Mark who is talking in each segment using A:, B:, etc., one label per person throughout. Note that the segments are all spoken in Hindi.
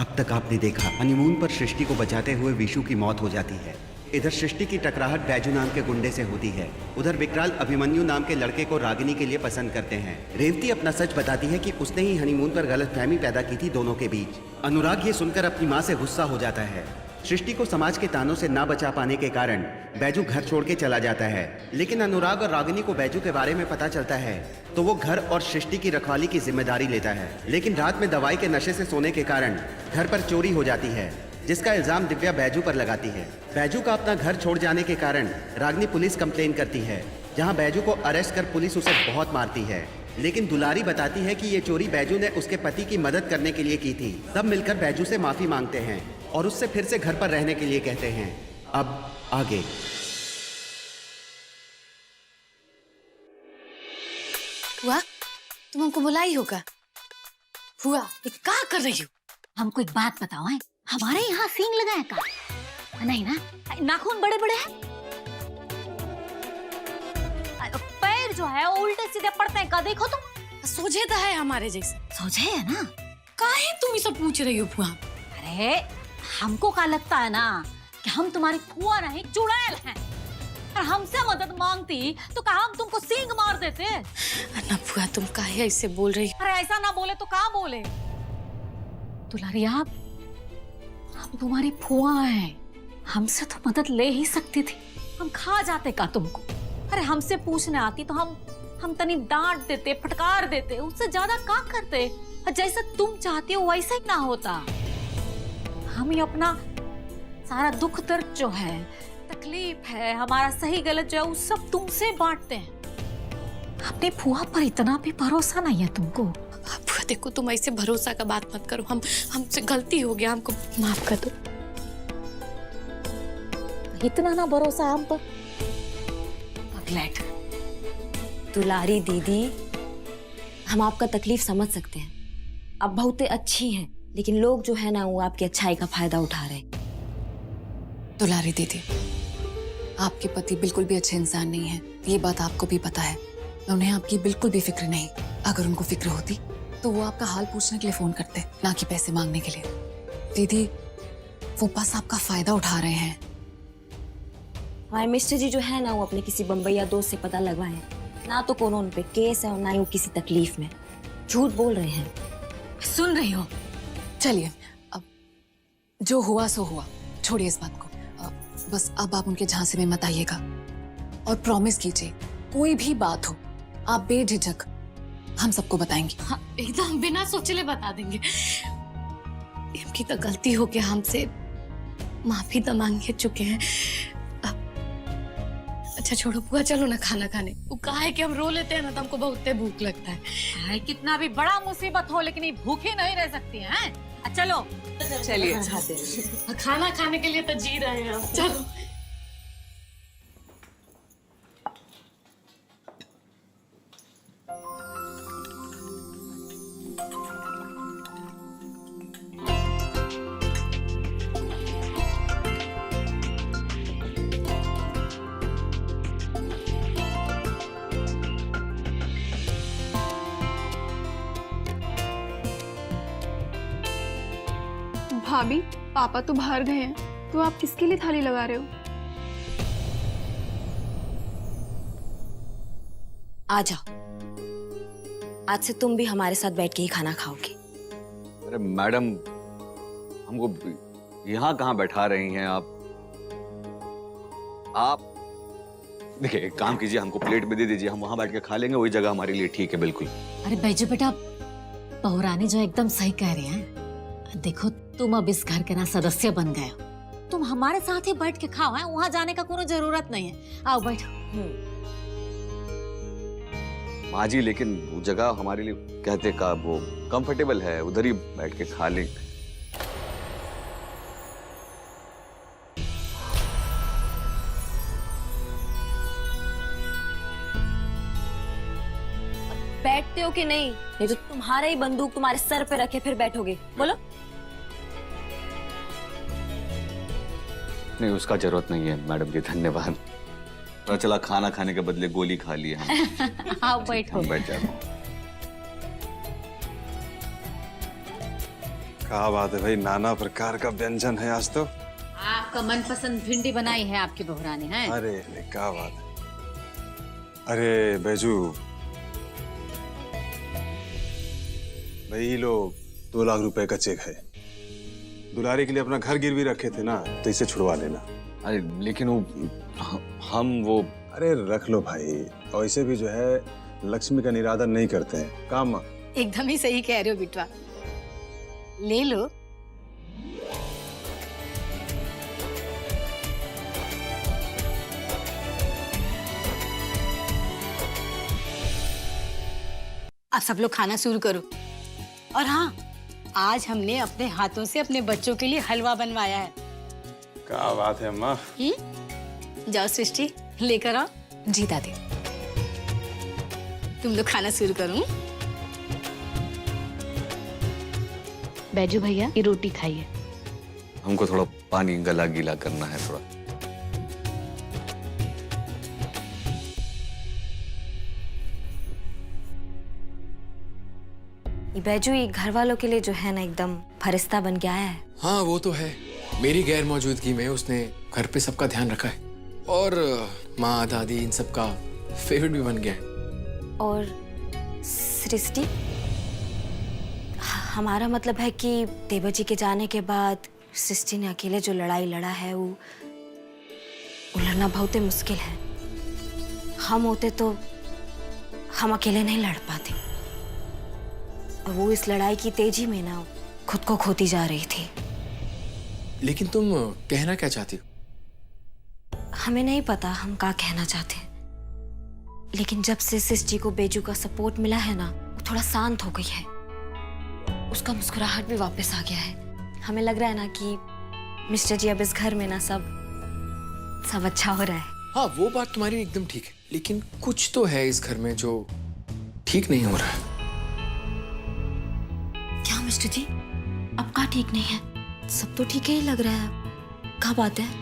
A: अब तक आपने देखा, हनीमून पर सृष्टि को बचाते हुए विशु की मौत हो जाती है। इधर सृष्टि की टकराहट बैजू नाम के गुंडे से होती है। उधर विकराल अभिमन्यु नाम के लड़के को रागिनी के लिए पसंद करते हैं। रेवती अपना सच बताती है कि उसने ही हनीमून पर गलतफहमी पैदा की थी दोनों के बीच। अनुराग ये सुनकर अपनी माँ से गुस्सा हो जाता है। सृष्टि को समाज के तानों से ना बचा पाने के कारण बैजू घर छोड़ के चला जाता है। लेकिन अनुराग और रागिनी को बैजू के बारे में पता चलता है तो वो घर और सृष्टि की रखवाली की जिम्मेदारी लेता है। लेकिन रात में दवाई के नशे से सोने के कारण घर पर चोरी हो जाती है, जिसका इल्जाम दिव्या बैजू पर लगाती है। बैजू का अपना घर छोड़ जाने के कारण रागिनी पुलिस कंप्लेन करती है, जहां बैजू को अरेस्ट कर पुलिस उसे बहुत मारती है। लेकिन दुलारी बताती है कि ये चोरी बैजू ने उसके पति की मदद करने के लिए की थी। सब मिलकर बैजू से माफी मांगते हैं और उससे फिर से घर पर रहने के लिए कहते हैं। अब आगे।
B: हुआ, तुम हमको बुलाई होगा। हुआ, ये क्या कर रही हो?
C: हमको एक बात बताओ है, हमारे यहाँ सींग लगाए का? नहीं ना, नाखून बड़े बड़े हैं, पैर जो है उल्टे सीधे पड़ते हैं का? देखो तुम।
B: सोझे तो है हमारे जैसे।
C: सोझे है ना?
B: काहे तुम ये सब पूछ रही हो फुआ?
C: अरे हमको क्या लगता है ना कि हम तुम्हारी फुआ नहीं चुड़ैल हैं। और हमसे मदद मांगती तो कहा हम तुमको सींग मार देते।
B: अन्ना फुआ, तुम काहे ऐसे बोल रही हो?
C: अरे ऐसा ना बोले तो कहा बोले? दुलारी, आप तुम्हारी फुआ हैं, हमसे तो मदद ले ही सकती थी। हम खा जाते का तुमको? अरे हमसे पूछने आती तो हम तनी डांट देते, फटकार देते, उससे ज्यादा का करते। जैसा तुम चाहती हो वैसा ही ना होता। हम ही अपना सारा दुख दर्द जो है, तकलीफ है, हमारा सही गलत जो है, वो सब तुमसे बांटते हैं। अपनी फुआ पर इतना भी भरोसा नहीं है तुमको?
B: फुआ देखो, तुम ऐसे भरोसा का बात मत करो। हमसे गलती हो गया, हमको माफ कर दो।
C: इतना ना भरोसा हम पर? पगलेट।
D: दुलारी दीदी, हम आपका तकलीफ समझ सकते हैं। आप बहुत अच्छी हैं, लेकिन लोग जो है ना वो आपकी अच्छाई का फायदा उठा रहे हैं।
B: दुलारी दीदी, आपके पति बिल्कुल भी अच्छे इंसान नहीं है, ये बात आपको भी पता है। उन्हें आपकी बिल्कुल भी फिक्र नहीं। अगर उनको फिक्र होती तो वो आपका हाल पूछने के लिए फोन करते, ना कि पैसे मांगने के लिए। दीदी, वो बस आपका फायदा उठा रहे हैं।
D: हमारे मिस्टर जी जो है ना वो अपने किसी बम्बईया दोस्त से पता लगवाए, ना तो कोनो उन पे केस है और ना ही वो किसी तकलीफ में। झूठ बोल रहे हैं।
C: सुन रही हो?
B: चलिए, अब जो हुआ सो हुआ, छोड़िए इस बात को। बस अब आप उनके झांसे में मत आइएगा और प्रॉमिस कीजिए कोई भी बात हो आप बेझिझक हम सबको बताएंगे।
C: हाँ,
B: एकदम बिना सोचे बता देंगे। इनकी तो गलती हो गया, हमसे माफी तो मांग चुके हैं। अच्छा छोड़ो बुआ, चलो ना खाना खाने। वो कहा है कि हम रो लेते हैं ना तो हमको बहुत भूख लगता है।
C: कितना भी बड़ा मुसीबत हो लेकिन ये भूखी नहीं रह सकती हैं। चलो
B: चलिए, खाना खाने के लिए तो जी रहे हैं हम। चलो।
E: भाभी, पापा तो बाहर गए हैं, तो आप किसके लिए थाली लगा रहे हो?
D: आ जाओ, आज से तुम भी हमारे साथ बैठ के ही खाना खाओगे।
F: अरे मैडम, हमको यहाँ कहाँ बैठा रही हैं आप? देखिए, एक काम कीजिए, हमको प्लेट में दे दीजिए, हम वहां बैठ के खा लेंगे, वही जगह हमारे लिए ठीक है। बिल्कुल।
C: अरे बैजू बेटा, बहुरानी जो एकदम सही कह रही हैं। देखो, तुम अब इस घर के ना सदस्य बन गए हो, तुम हमारे साथ ही बैठ के खाओ। है वहां जाने का कोई जरूरत नहीं है। आओ बैठो।
F: माँ जी, लेकिन वो जगह हमारे लिए कहते का वो कंफर्टेबल है, उधर ही बैठ के खा लें।
D: बैठते हो कि नहीं? नहीं तो तुम्हारा ही बंदूक तुम्हारे सर पे रखे फिर बैठोगे। बोलो।
F: नहीं, उसका जरूरत नहीं है मैडम जी, धन्यवाद। पता चला खाना खाने के बदले गोली खा ली है।
C: आओ बैठो।
F: हम बैठ जाते हैं।
G: क्या बात है भाई, नाना प्रकार का व्यंजन है आज तो।
C: आपका मनपसंद भिंडी बनाई है आपकी बहू ने, हैं?
G: अरे क्या बात है। अरे बैजू भाई, ये लो 2 लाख रुपए का चेक है। दुलारी के लिए अपना घर गिरवी रखे थे ना, तो इसे छुड़वा लेना।
F: अरे लेकिन हम वो।
G: अरे रख लो भाई, और इसे भी जो है लक्ष्मी का निरादर नहीं करते हैं, काम।
C: एकदम ही सही कह रहे हो बिटवा, ले लो। अब सब लोग खाना शुरू करो। और हाँ, आज हमने अपने हाथों से अपने बच्चों के लिए हलवा बनवाया है।
G: क्या बात है अम्मा।
C: जाओ सृष्टि, लेकर आओ।
B: जी दादी।
C: तुम लोग खाना शुरू करो। बैजू भैया, ये रोटी खाइए।
F: हमको थोड़ा पानी गला गीला करना है थोड़ा।
D: ये बैजू ये घर वालों के लिए जो है ना एकदम फरिश्ता बन के आया है।
H: हाँ वो तो है, मेरी गैर मौजूदगी में उसने घर पे सबका ध्यान रखा है और माँ दादी इन सबका फेवरेट भी बन गया है।
D: और सृष्टि, हमारा मतलब है कि देवा जी के जाने के बाद सृष्टि ने अकेले जो लड़ाई लड़ा है वो लड़ना बहुत ही मुश्किल है। हम होते तो हम अकेले नहीं लड़ पाते, और वो इस लड़ाई की तेजी में ना खुद को खोती जा रही थी।
H: लेकिन तुम कहना क्या चाहती हो?
D: हमें नहीं पता हम क्या कहना चाहते हैं, लेकिन जब से सृष्टि को बेजू का सपोर्ट मिला है ना, वो थोड़ा शांत हो गई है। उसका मुस्कुराहट भी वापस आ गया है। हमें लग रहा है ना कि मिस्टर जी अब इस घर में ना सब अच्छा हो रहा है।
H: हाँ वो बात तुम्हारी एकदम ठीक है, लेकिन कुछ तो है इस घर में जो ठीक नहीं हो रहा है।
D: क्या मिस्टर जी, अब का ठीक नहीं है? सब तो ठीक ही लग रहा है। क्या बात है?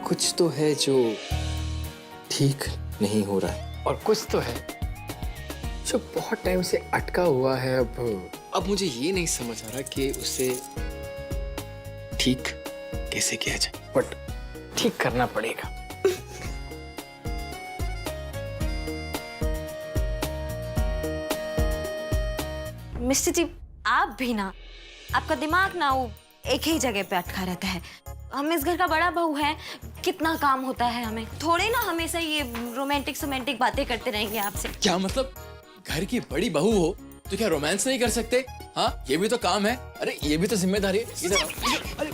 H: कुछ तो है जो ठीक नहीं हो रहा है, और कुछ तो है जो बहुत टाइम से अटका हुआ है। अब मुझे ये नहीं समझ आ रहा कि उसे ठीक कैसे किया जाए, बट ठीक करना पड़ेगा।
D: मिस्टर जी, आप भी ना, आपका दिमाग ना वो एक ही जगह पे अटका रहता है। हम इस घर का बड़ा बहू है, कितना काम होता है हमें। थोड़े ना हमेशा ये रोमांटिक बातें करते रहेंगे आपसे।
H: क्या मतलब, घर की बड़ी बहू हो तो क्या रोमांस नहीं कर सकते? हाँ ये भी तो काम है। अरे ये भी तो जिम्मेदारी है। इधर आओ। अरे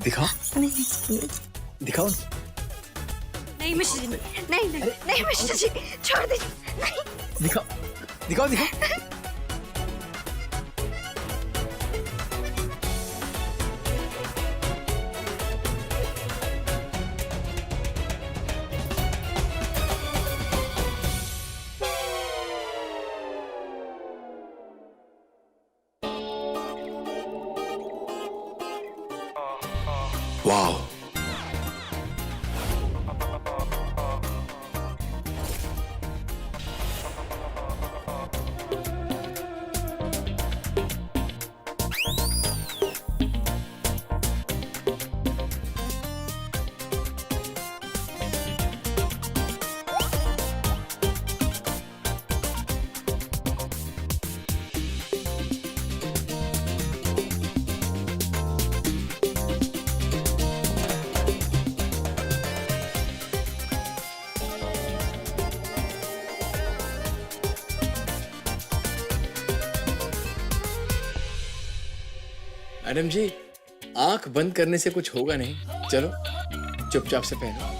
H: दिखाओ, दिखाओ।
D: नहीं मिस्टर जी, नहीं मिस्टर जी, छोड़ दीजिए। नहीं,
H: दिखाओ, दिखाओ, दिखाओ। वाह, मैडम जी आंख बंद करने से कुछ होगा नहीं, चलो चुपचाप से पहनो।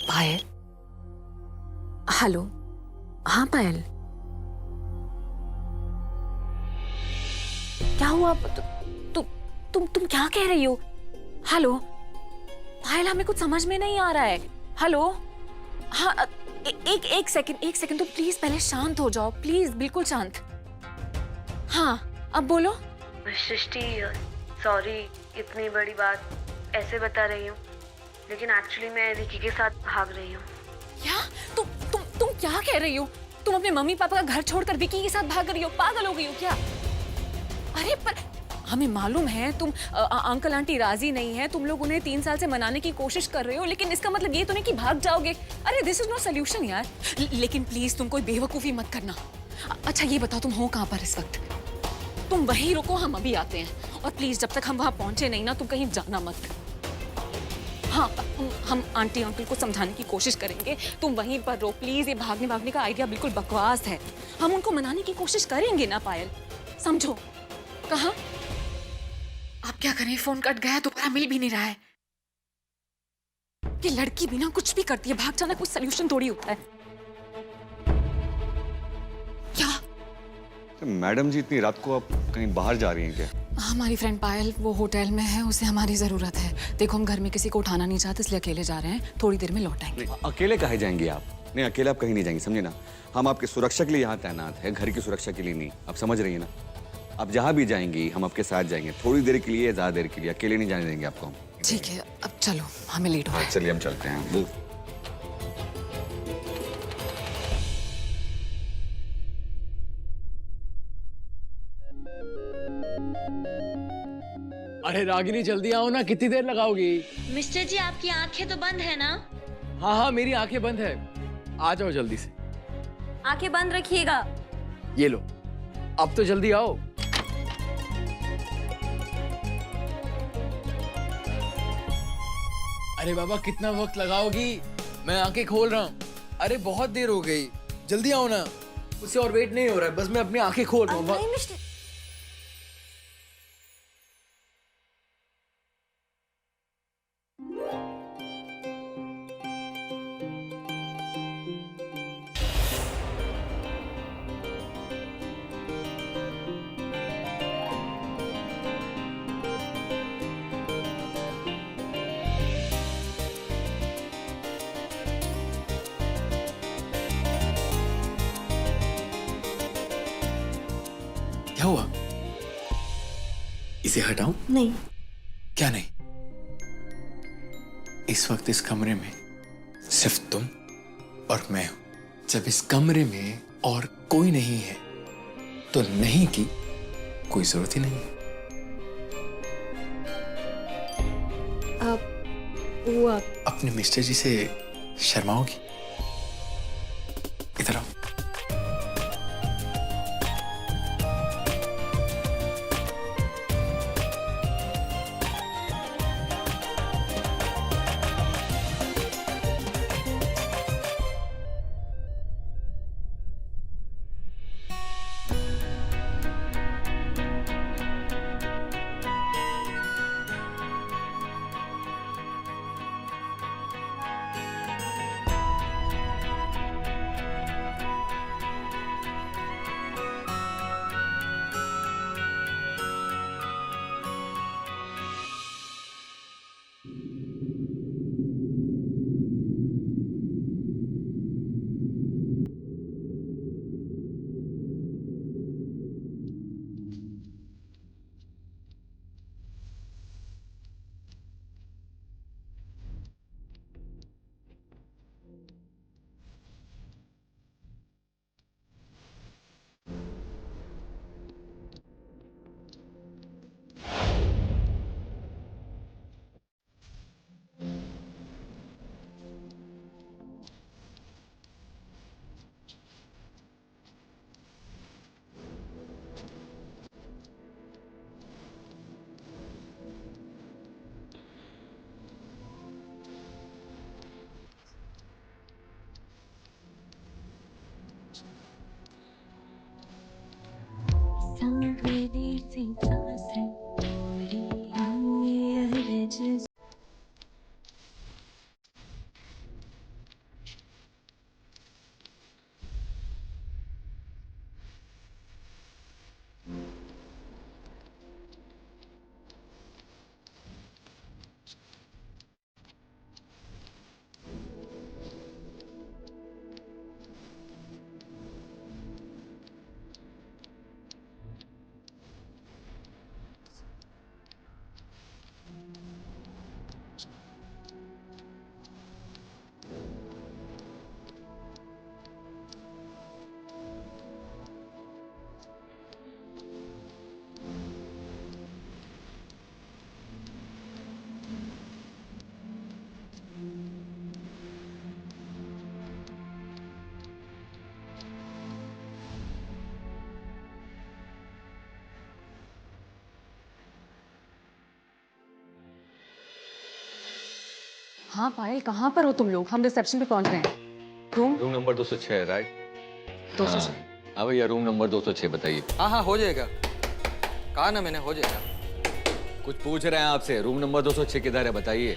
B: पायल, हेलो। हाँ पायल, क्या हुआ? तुम क्या कह रही हो? हेलो पायल, हमें कुछ समझ में नहीं आ रहा है। हेलो, हाँ एक सेकंड, तुम प्लीज पहले शांत हो जाओ, प्लीज बिल्कुल शांत। हाँ अब बोलो।
I: सृष्टि, सॉरी इतनी बड़ी बात ऐसे बता रही हूँ, लेकिन एक्चुअली मैं विकी के साथ भाग रही हूँ।
B: क्या? तुम क्या कह रही हो? तुम अपने मम्मी पापा का घर छोड़कर विकी के साथ भाग रही हो? पागल हो गई हो क्या? अरे पर हमें मालूम है तुम अंकल आंटी राजी नहीं है, तुम लोग उन्हें 3 साल से मनाने की कोशिश कर रहे हो, लेकिन इसका मतलब ये तो नहीं कि भाग जाओगे। अरे दिस इज नो सोल्यूशन यार। लेकिन प्लीज तुम कोई बेवकूफी मत करना। अच्छा ये बताओ, तुम हो कहाँ पर इस वक्त? तुम वहीं रुको, हम अभी आते हैं। और प्लीज जब तक हम वहां पहुंचे नहीं ना, तुम कहीं जाना मत। हाँ हम आंटी अंकल को समझाने की कोशिश करेंगे, तुम वहीं पर रहो प्लीज। ये भागने का आइडिया बिल्कुल बकवास है। हम उनको मनाने की कोशिश करेंगे ना पायल, समझो। कहाँ? आप क्या करें, फोन कट गया, दोबारा मिल भी नहीं रहा है। ये लड़की भी ना कुछ भी करती है, भाग जाना कोई सोल्यूशन थोड़ी होता है। क्या?
F: मैडम जी इतनी रात को आप कहीं बाहर जा रही हैं क्या?
B: हमारी फ्रेंड पायल वो होटल में है, उसे हमारी जरूरत है। देखो हम घर में किसी को उठाना नहीं चाहते, इसलिए अकेले जा रहे हैं, थोड़ी देर में लौट आएंगे।
F: अकेले कहीं जाएंगी आप? नहीं अकेले आप कहीं नहीं जाएंगे, समझे ना। हम आपकी सुरक्षा के लिए यहाँ तैनात है, घर की सुरक्षा के लिए नहीं। आप समझ रही है ना? आप जहाँ भी जाएंगी हम आपके साथ जाएंगे, थोड़ी देर के लिए, ज्यादा देर के लिए। अकेले नहीं जाने देंगे आपको हम।
B: ठीक है अब चलो, हमें लेट हो रहा है।
F: चलिए हम चलते हैं।
H: अरे रागिनी जल्दी आओ ना, कितनी देर लगाओगी?
I: मिस्टर जी आपकी आंखें तो बंद है ना?
H: हाँ मेरी आंखें बंद है, आ जाओ जल्दी से।
D: आंखें बंद रखिएगा।
H: ये लो, अब तो जल्दी आओ। अरे बाबा कितना वक्त लगाओगी? मैं आंखें खोल रहा हूँ। अरे बहुत देर हो गई, जल्दी आओ ना। उससे और वेट नहीं हो रहा है, बस मैं अपनी आंखें खोल रहा हूँ। क्या हुआ? इसे हटाऊं?
D: नहीं।
H: क्या नहीं? इस वक्त इस कमरे में सिर्फ तुम और मैं हूं। जब इस कमरे में और कोई नहीं है तो नहीं की कोई जरूरत ही नहीं है।
D: वो
H: अपने मिस्टर जी से शर्माओगी? इधर आओ।
B: हाँ पायल, कहाँ पर हो तुम लोग? हम रिसेप्शन पे पहुंच रहे हैं।
F: Room number 206 right?
B: 206।
F: हाँ भैया, रूम नंबर 206 बताइए।
H: हाँ हो जाएगा, कहा ना मैंने, हो जाएगा।
F: कुछ पूछ रहे हैं आपसे, रूम नंबर 206 किधर है बताइए।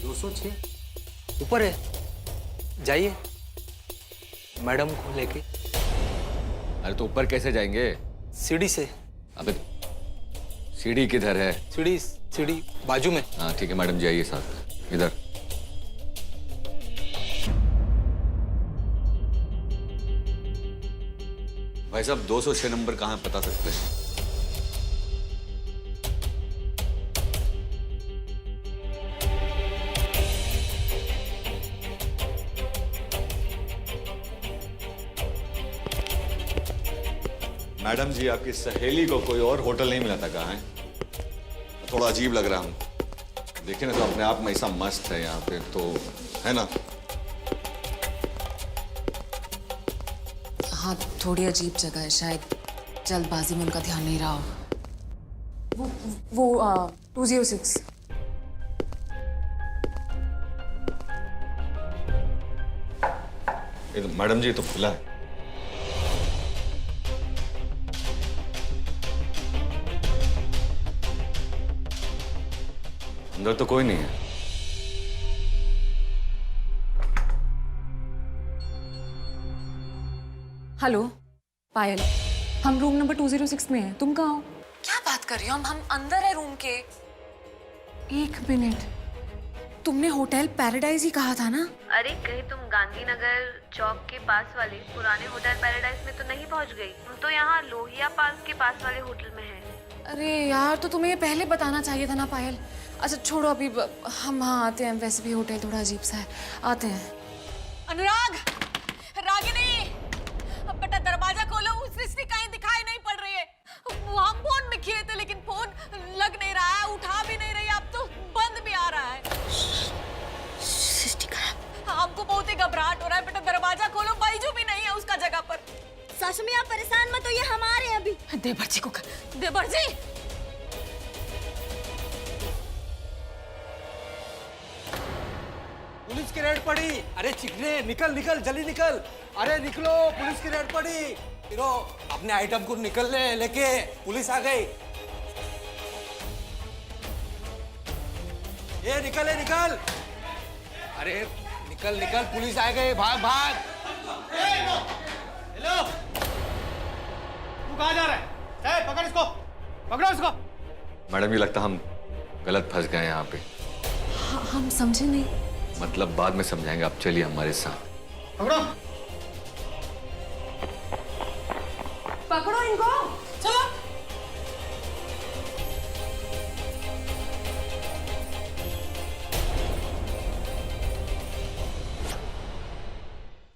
H: 206 ऊपर है, जाइए मैडम को लेके।
F: अरे तो ऊपर कैसे जाएंगे?
H: सीढ़ी से।
F: अबे सीढ़ी किधर है?
H: सीढ़ी बाजू में।
F: हाँ ठीक है मैडम जी, आइए साथ में इधर। भाई साहब 206 नंबर कहाँ है, बता सकते हैं? मैडम जी, आपकी सहेली को कोई और होटल नहीं मिला था? कहाँ है? थोड़ा अजीब लग रहा है हमको। देखिए ना, तो अपने आप में ऐसा मस्त है यहाँ पे, तो है ना?
B: हाँ, थोड़ी अजीब जगह है, शायद जल्दबाजी में उनका ध्यान नहीं रहा हो। वो 206।
F: ये तो मैडम जी तो खुला है। अंदर तो कोई नहीं है।
B: हेलो पायल, हम रूम नंबर 206 में हैं। तुम कहाँ हो? क्या बात कर रही हो? हम अंदर है रूम के। एक मिनट, तुमने होटल पैराडाइज ही कहा था ना?
I: अरे कहीं तुम गांधीनगर चौक के पास वाले पुराने होटल पैराडाइज में तो नहीं पहुंच गई? हम तो यहाँ लोहिया पार्क के पास वाले होटल में हैं।
B: अरे यार, तो तुम्हें ये पहले बताना चाहिए था ना पायल। अच्छा छोड़ो, अभी हम वहाँ आते हैं। वैसे भी होटल थोड़ा अजीब सा है, आते हैं।
C: अनुराग, रागिनी, अब बेटा दरवाजा खोलो। सृष्टि कहीं दिखाई नहीं पड़ रही है। हम फोन में किए थे लेकिन फोन लग नहीं रहा है, उठा भी नहीं रही, अब तो बंद भी आ रहा है।
D: सृष्टि कहाँ?
C: हमको बहुत ही घबराहट हो रहा है। बेटा दरवाजा खोलो, बैजू भी नहीं है उसका जगह पर।
D: सासू में आप परेशान मत होइए, हमारे हैं अभी।
C: देवर जी को देवर जी,
J: पुलिस की रेड पड़ी। अरे चिकने, निकल निकल, जल्दी निकल। अरे निकलो, पुलिस की रेड पड़ी। हीरो अपने आइटम को निकल लेके, पुलिस आ गई। ये निकल निकल। अरे निकल निकल, पुलिस आ गई, भाग भाग। हेलो, तू कहाँ जा रहा है? पकड़ इसको, पकड़ो इसको।
F: मैडम जी, लगता हम गलत फंस गए यहाँ पे।
B: हम समझे नहीं।
F: मतलब बाद में समझाएंगे, आप चलिए हमारे साथ।
J: पकड़ो,
B: पकड़ो इनको, चलो।